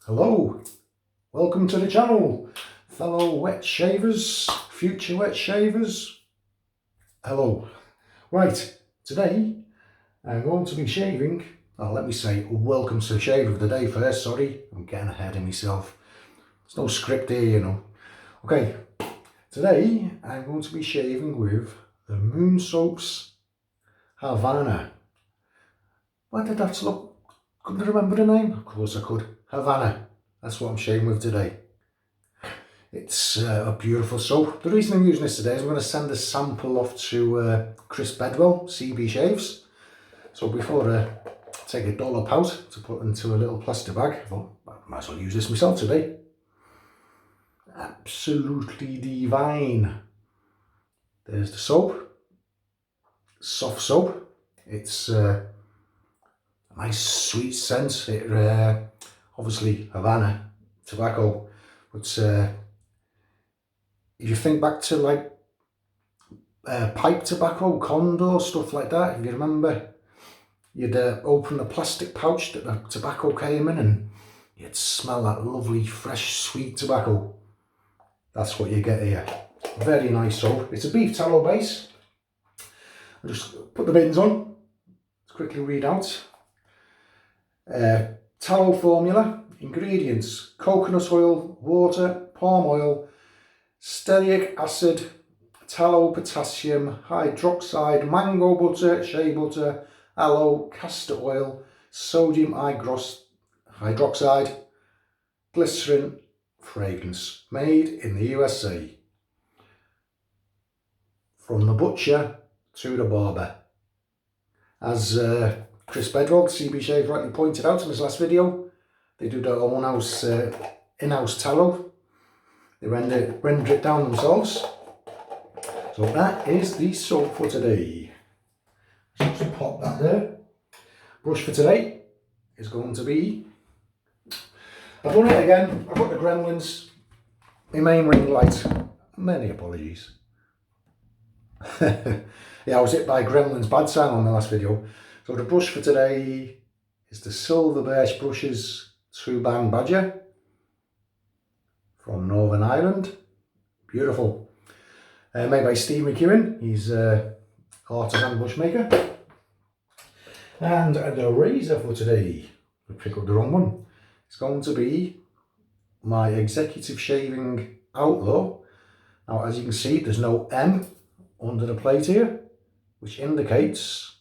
Hello, welcome to the channel, fellow wet shavers, future wet shavers. Hello. Right, today I'm going to be shaving, let me say welcome to the shave of the day first, sorry, I'm getting ahead of myself. There's no script here, you know. Okay, today I'm going to be shaving with the Moonsoaps Havana. Why did that look? Couldn't I remember the name? Of course I could. Havana. That's what I'm shaving with today. It's a beautiful soap. The reason I'm using this today is I'm going to send a sample off to Chris Bedwell, CB Shaves. So before I take a dollop out to put into a little plastic bag, I thought I might as well use this myself today. Absolutely divine. There's the soap. Soft soap. It's a nice sweet scent. It obviously Havana tobacco, but if you think back to like pipe tobacco, condo, stuff like that, if you remember, you'd open the plastic pouch that the tobacco came in and you'd smell that lovely fresh sweet tobacco. That's what you get here. Very nice soap. It's a beef tallow base. I'll just put the bins on. Let's quickly read out. Tallow formula. Ingredients: coconut oil, water, palm oil, stearic acid, tallow, potassium, hydroxide, mango butter, shea butter, aloe, castor oil, sodium hydroxide, glycerin, fragrance. Made in the USA. From the butcher to the barber. As Chris Bedwell, CB Shave, rightly pointed out in his last video, they do their own house, in-house tallow. They render it down themselves. So that is the soap for today. Just pop that there. Brush for today is going to be, I've done it again. I've got the Gremlins, my main ring light. Many apologies. Yeah, I was hit by Gremlins bad sign on the last video. So the brush for today is the silver Birch Brushes 2-band Badger from Northern Ireland. Beautiful. Made by Steve McEwen. He's an artisan bushmaker. And the razor for today, I picked up the wrong one. It's going to be my executive shaving Outlaw. Now, as you can see, there's no M under the plate here, which indicates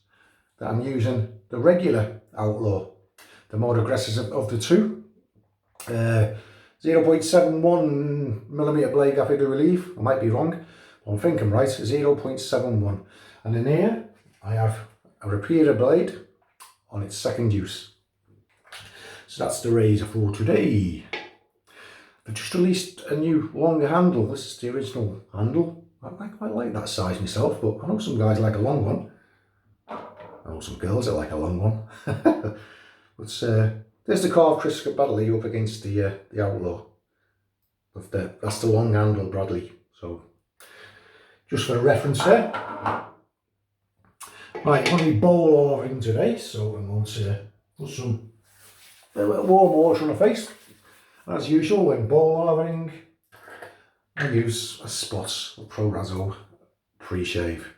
that I'm using the regular Outlaw, the more aggressive of the two. 0.71 millimeter blade gap, I do believe. I might be wrong, but I'm thinking right. 0.71. And in here, I have a Rapira blade on its second use. So that's the razor for today. I've just released a new longer handle. This is the original handle. I quite like that size myself, but I know some guys like a long one. I know some girls that like a long one. But there's the carved Chris Bradley up against the Outlaw. That's the long handle Bradley. So just for a reference there. Right, I'm going to be bowl overing today, so I'm going to put some warm water on the face. As usual, when bowl overing, I use a spot of Proraso pre-shave.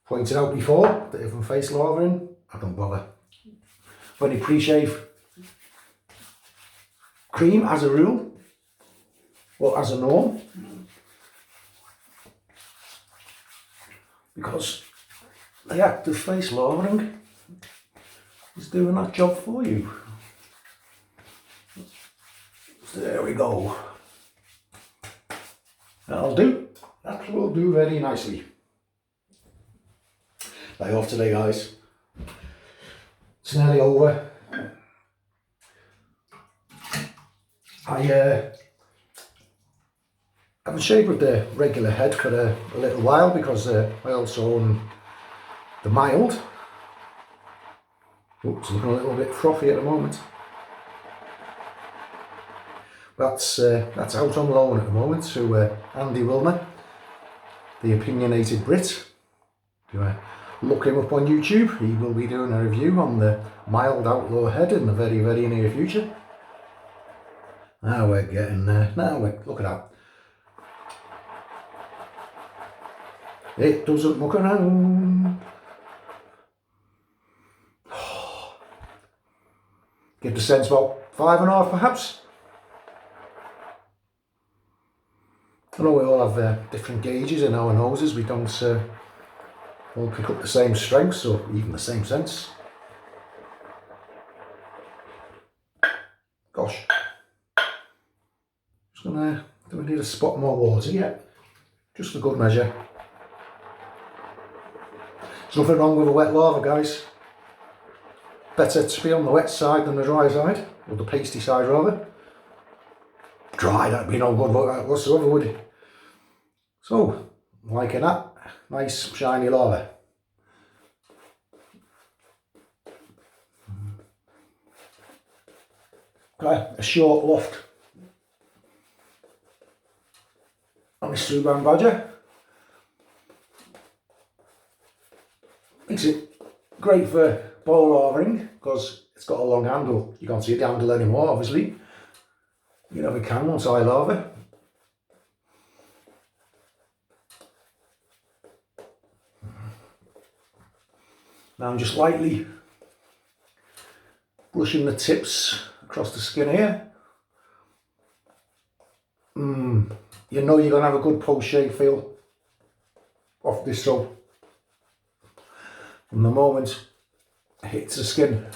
Pointed out before that if I'm face lavering, I don't bother. Any pre-shave cream as a rule, or as a norm, because the active face lavering is doing that job for you. So there we go. That'll do. That will do very nicely. Day off today, guys. It's nearly over. I haven't shaved with the regular head for a little while because I also own the mild. Oops, looking a little bit frothy at the moment. That's out on loan at the moment to Andy Wilmer, the opinionated Brit. If you look him up on YouTube, he will be doing a review on the mild Outlaw head in the very, very near future. Now we're getting there. Now look at that. It doesn't muck around. Give the sense about 5.5 perhaps. I know we all have different gauges in our noses. We don't all pick up the same strengths or even the same sense. Gosh. Just gonna, do we need a spot more water? Yeah, just for good measure. There's nothing wrong with a wet lava, guys. Better to be on the wet side than the dry side, or the pasty side rather. Dry, that'd be no good whatsoever, would it? So, liking that, nice shiny lava. Got a short loft on this 2-gram badger. Makes it great for boil lavering because it's got a long handle. You can't see the handle anymore, obviously. You never can once I lava. Now I'm just lightly brushing the tips across the skin here. You know you're going to have a good post-shave feel off this soap from the moment it hits the skin.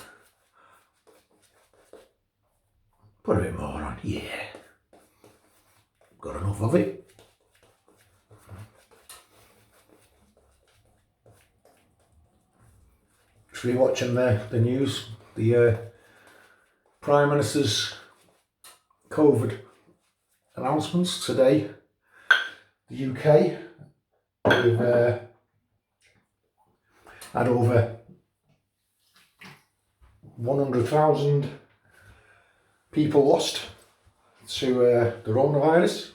Put a bit more on, yeah. Got enough of it. Just re-watching the news, the Prime Minister's COVID announcements today. The UK, we've had over 100,000 people lost to the coronavirus.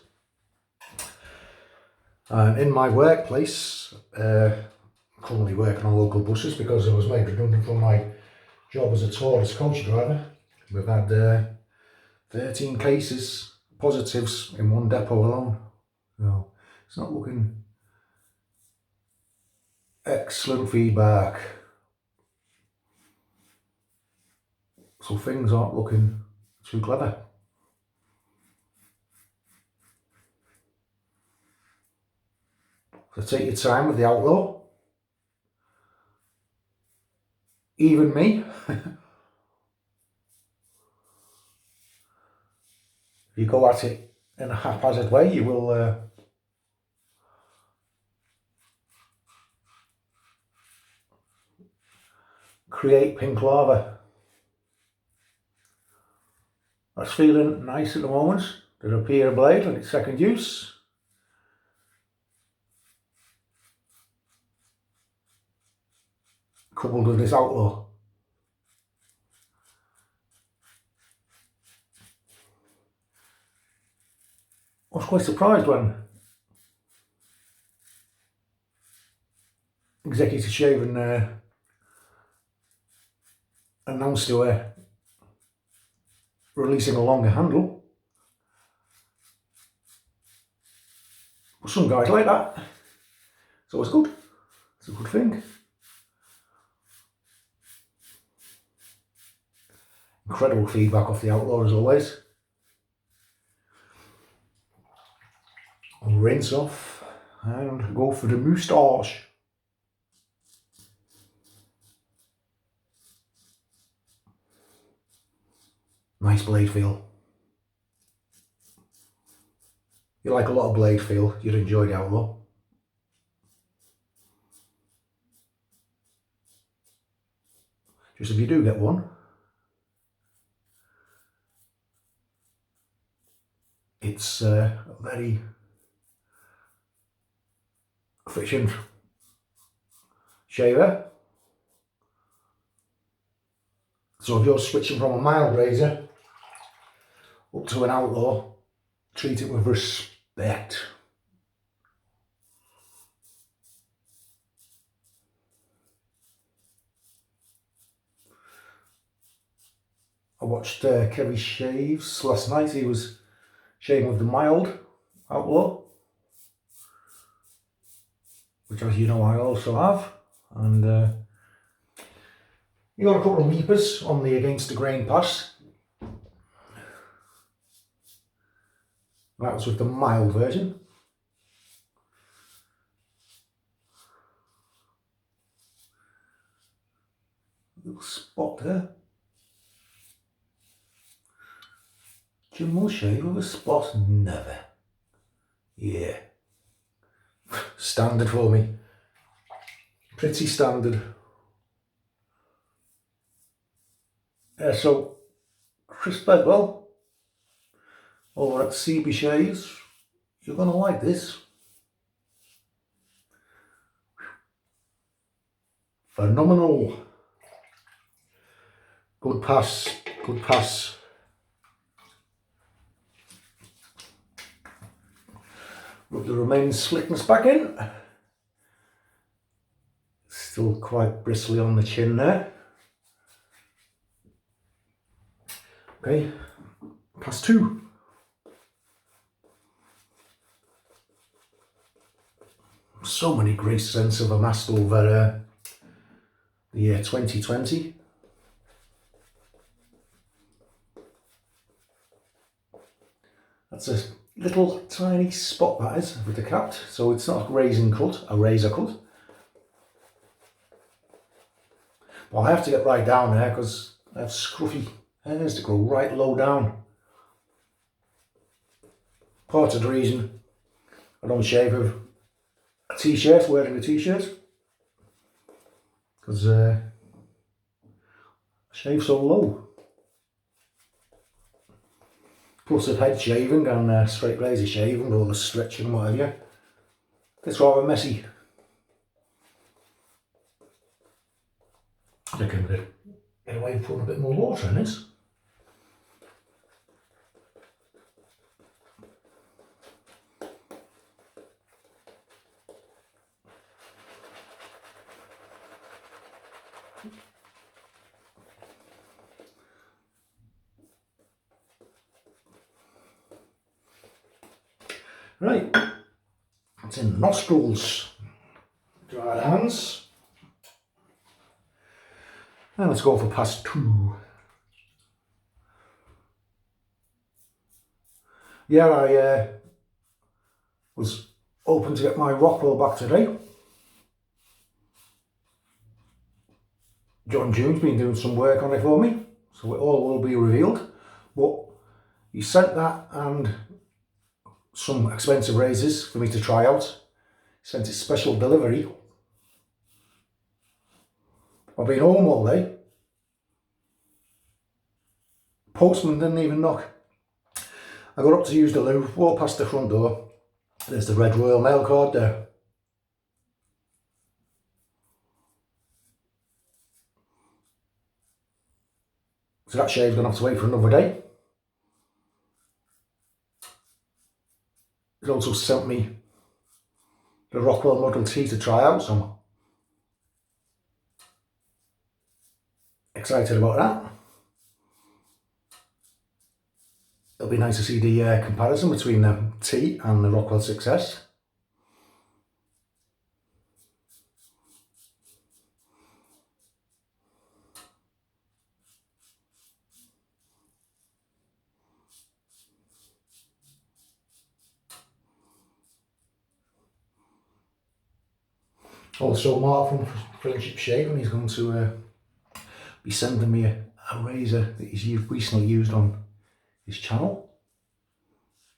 And in my workplace, currently working on local buses because I was made redundant from my job as a tourist coach driver. We've had 13 cases, positives in one depot alone. So it's not looking excellent feedback. So things aren't looking too clever. So take your time with the Outlaw. Even me. If you go at it in a haphazard way, you will create pink lava. That's feeling nice at the moment. The Rapira blade on its second use. Coupled with this Outlaw. I was quite surprised when Executive Shaving announced they were releasing a longer handle. But some guys like that. So it's good. It's a good thing. Incredible feedback off the Outlaw as always. Rinse off and go for the moustache. Nice blade feel. You like a lot of blade feel, you'd enjoy the Outlaw. Just if you do get one, it's a very efficient shaver. So if you're switching from a mild razor up to an Outlaw, treat it with respect. I watched Kevin Shaves last night. He was shaving with the mild Outlaw, which, as you know, I also have. And he got a couple of weepers on the Against the Grain pass. That was with the mild version. Little spot there. Jim will shave with a spot? Never. Yeah. Standard for me. Pretty standard. So, Chris Bedwell over at CB Shaves, you're going to like this. Phenomenal. Good pass, good pass. Rub the remaining slickness back in. Still quite bristly on the chin there. Okay, pass 2. So many great scents of amassed over the year 2020. That's a little tiny spot, that is, with the cap, so it's not a grazing cut, a razor cut. Well, I have to get right down there because I have scruffy hairs that go right low down. Part of the reason I don't shave with a t-shirt, wearing a t-shirt, because I shave so low. Plus of head shaving and straight razor shaving, all the stretching and whatever, it's rather messy. I think I'm going to get away with putting a bit more water in this. Right, it's in the nostrils. Dry the hands. And let's go for pass 2. Yeah, I was hoping to get my Rockwell back today. John June's been doing some work on it for me, so it all will be revealed. But he sent that and some expensive razors for me to try out. He sent it special delivery. I've been home all day. Postman didn't even knock. I got up to use the loo, walked past the front door. There's the Red Royal Mail card there. So that shave's going to have to wait for another day. He's also sent me the Rockwell Model T to try out, so I'm excited about that. It'll be nice to see the comparison between the T and the Rockwell 6S. Also, Mark from Friendship Shaving, he's going to be sending me a razor that he's recently used on his channel,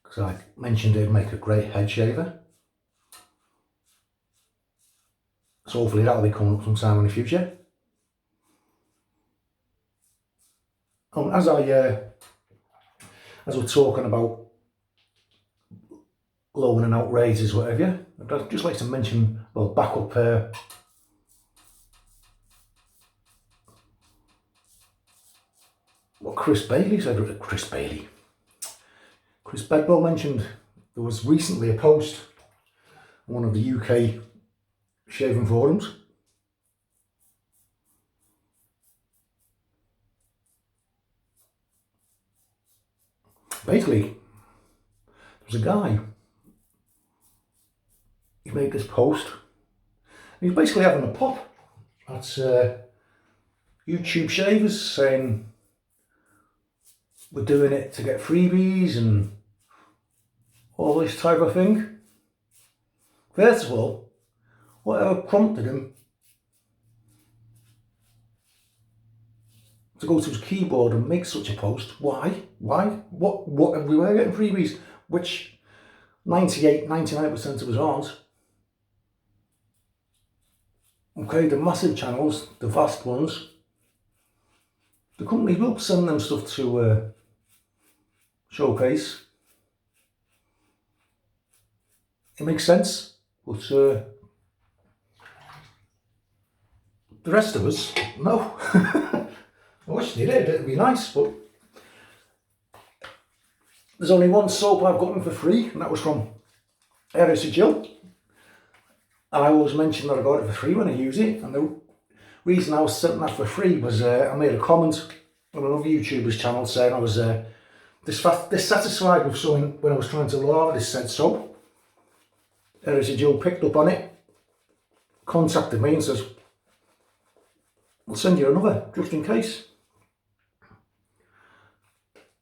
because I mentioned it'd make a great head shaver. So hopefully that'll be coming up sometime in the future. As we're talking about lowering out razors, whatever, I'd just like to mention, well, back up what Chris Bedwell mentioned. There was recently a post on one of the UK shaving forums basically, there was a guy, he made this post, and he's basically having a pop at YouTube shavers, saying we're doing it to get freebies and all this type of thing. First of all, whatever prompted him to go to his keyboard and make such a post? Why? What we were getting freebies, which 99% of us aren't. Okay, the massive channels, the vast ones, the companies will send them stuff to showcase. It makes sense, but the rest of us, no. I wish they did, it'd be nice, but there's only one soap I've gotten for free, and that was from Witchazel. I always mention that I got it for free when I use it, and the reason I was sent that for free was I made a comment on another YouTuber's channel saying I was dissatisfied with something when I was trying to lather this said soap. Witchazel picked up on it, contacted me and says, "I'll send you another, just in case."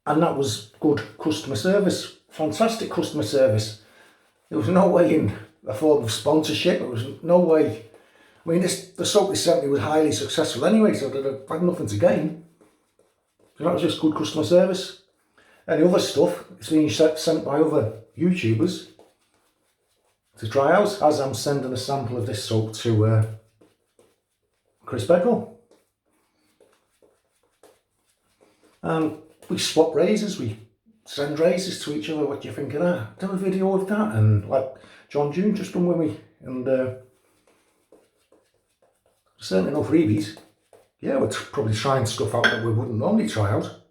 And that was good customer service, fantastic customer service. There was no way in a form of sponsorship, there was no way. I mean, the soap they sent me was highly successful anyway, so I had nothing to gain. So that was just good customer service. Any other stuff, it's being sent by other YouTubers to try out, as I'm sending a sample of this soap to Chris Bedwell. We swap razors, we send razors to each other. What do you think of that? Do a video of that, and like John June just done with me, and certainly no freebies. Yeah, we're probably trying stuff out that we wouldn't normally try out.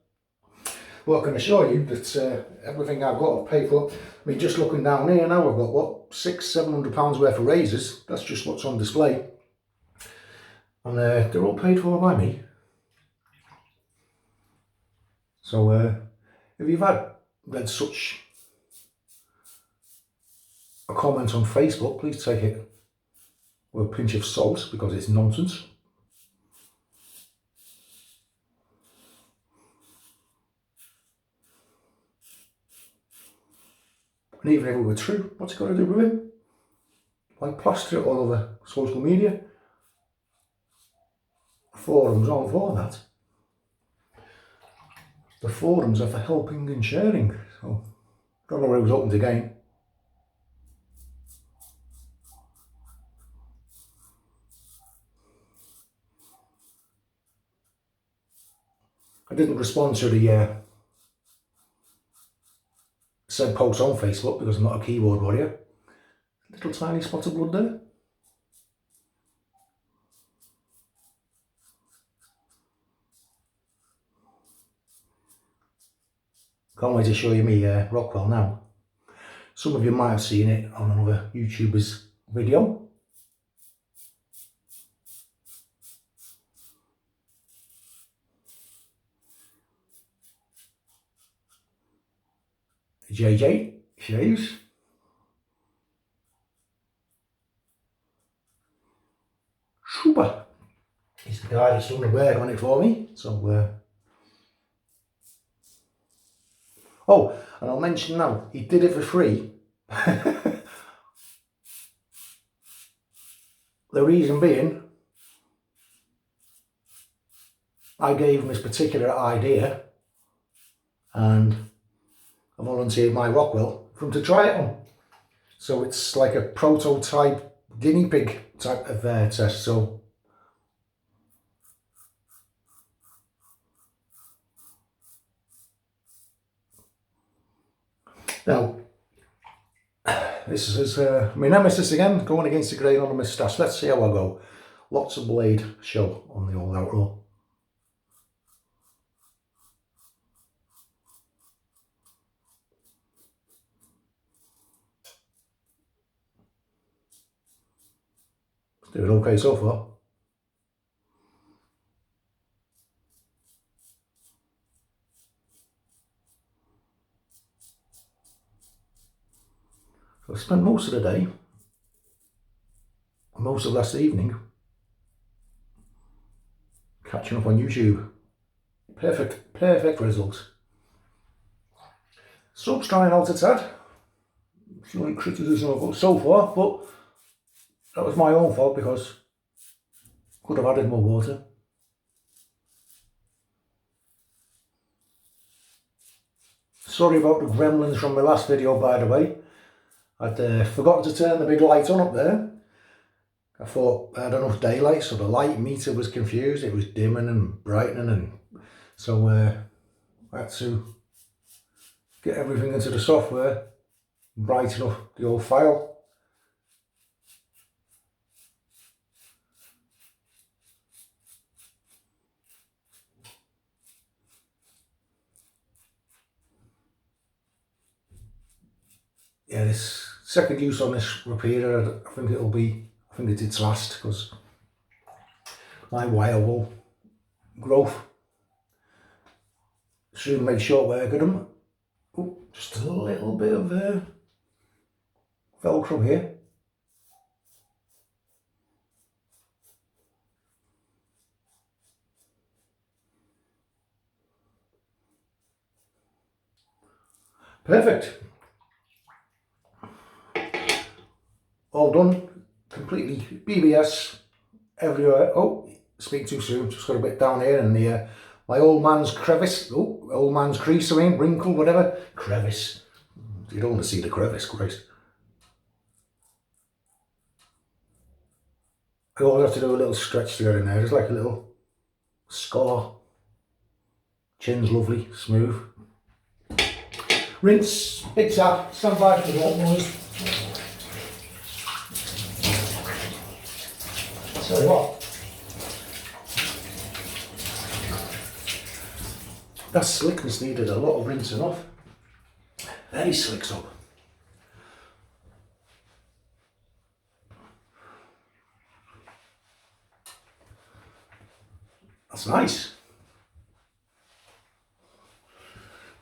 Well, I can assure you that everything I've got to pay for. I mean, just looking down here now, I've got what, £600-700 worth of razors. That's just what's on display, and they're all paid for by me. So if you've read such a comment on Facebook, please take it with a pinch of salt, because it's nonsense. And even if it were true, what's it got to do with it? Why plaster it all over social media? Forums aren't for that. The forums are for helping and sharing. So, don't know where it was opened again. I didn't respond to the said post on Facebook because I'm not a keyboard warrior. Little tiny spot of blood there. Can't wait to show you me Rockwell now. Some of you might have seen it on another YouTuber's video. JJ shaves. Super. He's the guy that's done the work on it for me. So, oh, and I'll mention now, he did it for free. The reason being, I gave him this particular idea and I volunteered my Rockwell for him to try it on. So it's like a prototype guinea pig type of test. So now, this is my nemesis again, going against the grain on the moustache. Let's see how I go. Lots of blade show on the old Outlaw. It's doing okay so far. So I spent most of the day, most of last evening, catching up on YouTube. Perfect result. Soap's drying out a tad. Slight criticism of it so far, but that was my own fault because I could have added more water. Sorry about the gremlins from my last video, by the way. I'd forgotten to turn the big light on up there. I thought I had enough daylight, so the light meter was confused. It was dimming and brightening, and so I had to get everything into the software, brighten up the old file. Yeah, this second use on this Rapira, I think it's its last, because my wire will growth soon make short work of them. Oh, just a little bit of Velcro here. Perfect. All done. Completely BBS everywhere. Oh, speak too soon. Just got a bit down here, and the my old man's crevice. Oh, old man's crease. I mean, wrinkle, whatever. Crevice. You don't want to see the crevice, Christ. I always have to do a little stretch to get in there. Just like a little scar. Chin's lovely, smooth. Rinse, big tap, stand by for the hot noise. Tell you what, that slickness needed a lot of rinsing off. Very slicks up. That's nice.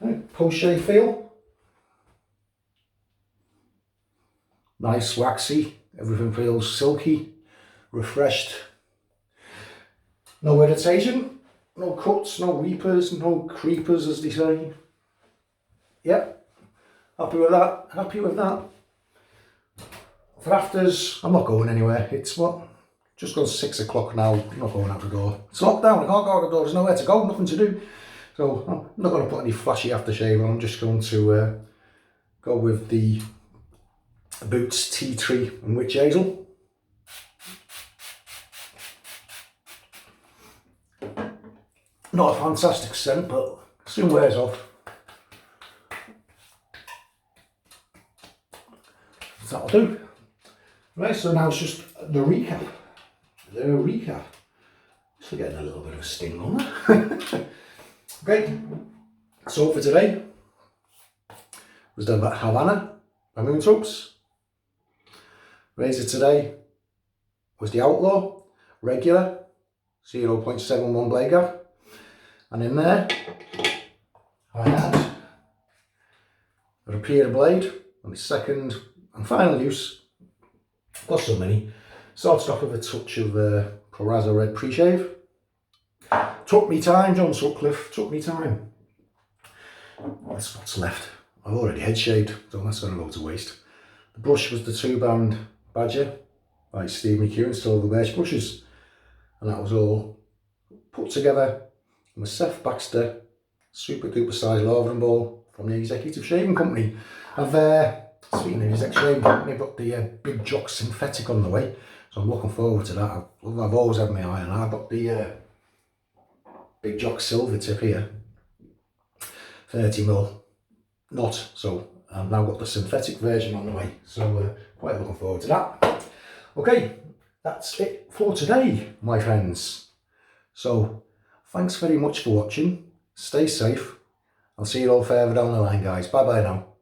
Right, post-shave feel. Nice, waxy. Everything feels silky, refreshed. No irritation, no cuts, no weepers, no creepers, as they say. Yep, happy with that, happy with that. For afters, I'm not going anywhere. It's what? Just gone 6 o'clock now. I'm not going out the door. It's locked down, I can't go out the door, there's nowhere to go, nothing to do. So I'm not going to put any flashy aftershave on. I'm just going to go with the Boots Tea Tree and Witchazel. Not a fantastic scent, but soon wears off. That'll do. Right, so now it's just the recap. Just getting a little bit of a sting on that. Okay, so for today was done by Havana by Moonsoaps. Razor today was the Outlaw Regular 0.71 blade gap, and in there I had a Rapira blade on the second and final use. Got so many. Started off with a touch of Proraso Red pre-shave. Took me time, John Sutcliffe, took me time. That's what's left. I've already head shaved, so that's going to go to waste. The brush was the 2-band Badger by Steve McEwen, still the Birch Brushes. And that was all put together in a Seth Baxter super duper size lavering ball from the Executive Shaving Company. I've, speaking of the Executive Shaving Company, I've got the Big Jock Synthetic on the way, so I'm looking forward to that. I've always had my eye on that. I've got the Big Jock Silver tip here, 30mm knot, so I've now got the synthetic version on the way, so quite looking forward to that. Okay, that's it for today, my friends. So thanks very much for watching. Stay safe. I'll see you all further down the line, guys. Bye bye now.